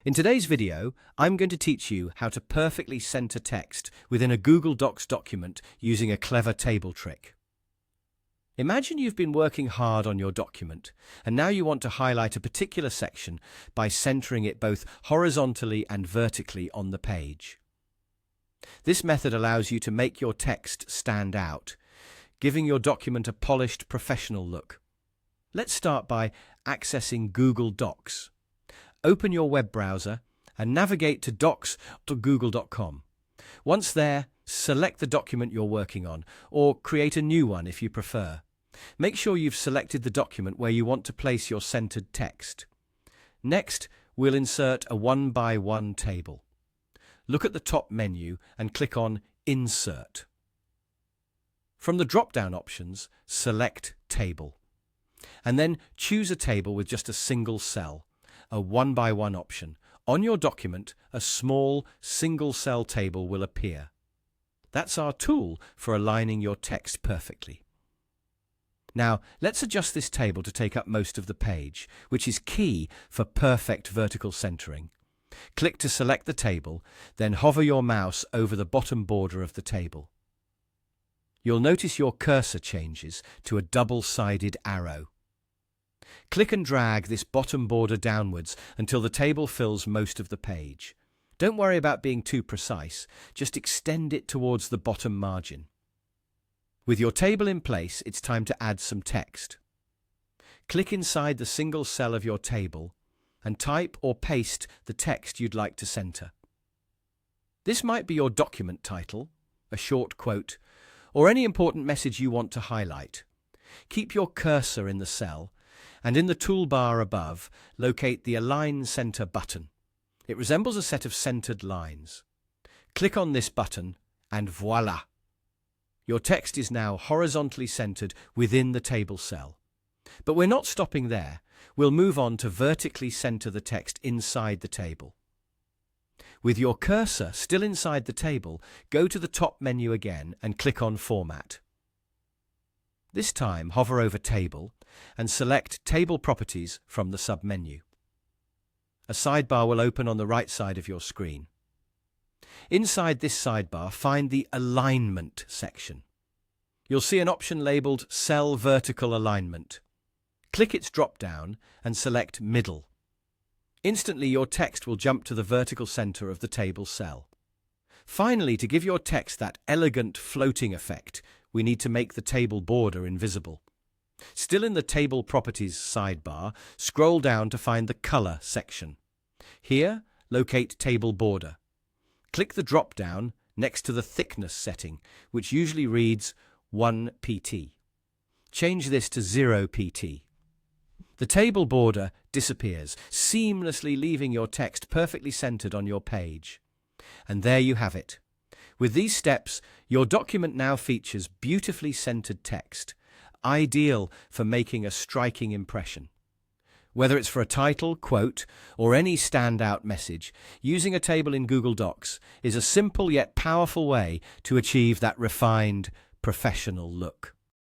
In today's video, I'm going to teach you how to perfectly center text within a Google Docs document using a clever table trick. Imagine you've been working hard on your document, and now you want to highlight a particular section by centering it both horizontally and vertically on the page. This method allows you to make your text stand out, giving your document a polished, professional look. Let's start by accessing Google Docs. Open your web browser and navigate to docs.google.com. Once there, select the document you're working on, or create a new one if you prefer. Make sure you've selected the document where you want to place your centered text. Next, we'll insert a one-by-one table. Look at the top menu and click on Insert. From the drop-down options, select Table. And then choose a table with just a single cell, a one-by-one option. On your document, a small single-cell table will appear. That's our tool for aligning your text perfectly. Now, let's adjust this table to take up most of the page, which is key for perfect vertical centering. Click to select the table, then hover your mouse over the bottom border of the table. You'll notice your cursor changes to a double-sided arrow. Click and drag this bottom border downwards until the table fills most of the page. Don't worry about being too precise, just extend it towards the bottom margin. With your table in place, it's time to add some text. Click inside the single cell of your table and type or paste the text you'd like to center. This might be your document title, a short quote, or any important message you want to highlight. Keep your cursor in the cell, and in the toolbar above, locate the Align Center button. It resembles a set of centered lines. Click on this button, and voila! Your text is now horizontally centered within the table cell. But we're not stopping there. We'll move on to vertically center the text inside the table. With your cursor still inside the table, go to the top menu again and click on Format. This time, hover over Table and select Table Properties from the submenu. A sidebar will open on the right side of your screen. Inside this sidebar, find the Alignment section. You'll see an option labeled Cell Vertical Alignment. Click its drop-down and select Middle. Instantly, your text will jump to the vertical center of the table cell. Finally, to give your text that elegant floating effect, we need to make the table border invisible. Still in the Table Properties sidebar, scroll down to find the Color section. Here, locate Table Border. Click the drop-down next to the Thickness setting, which usually reads 1 pt. Change this to 0 pt. The table border disappears, seamlessly leaving your text perfectly centered on your page. And there you have it. With these steps, your document now features beautifully centered text, ideal for making a striking impression. Whether it's for a title, quote, or any standout message, using a table in Google Docs is a simple yet powerful way to achieve that refined, professional look.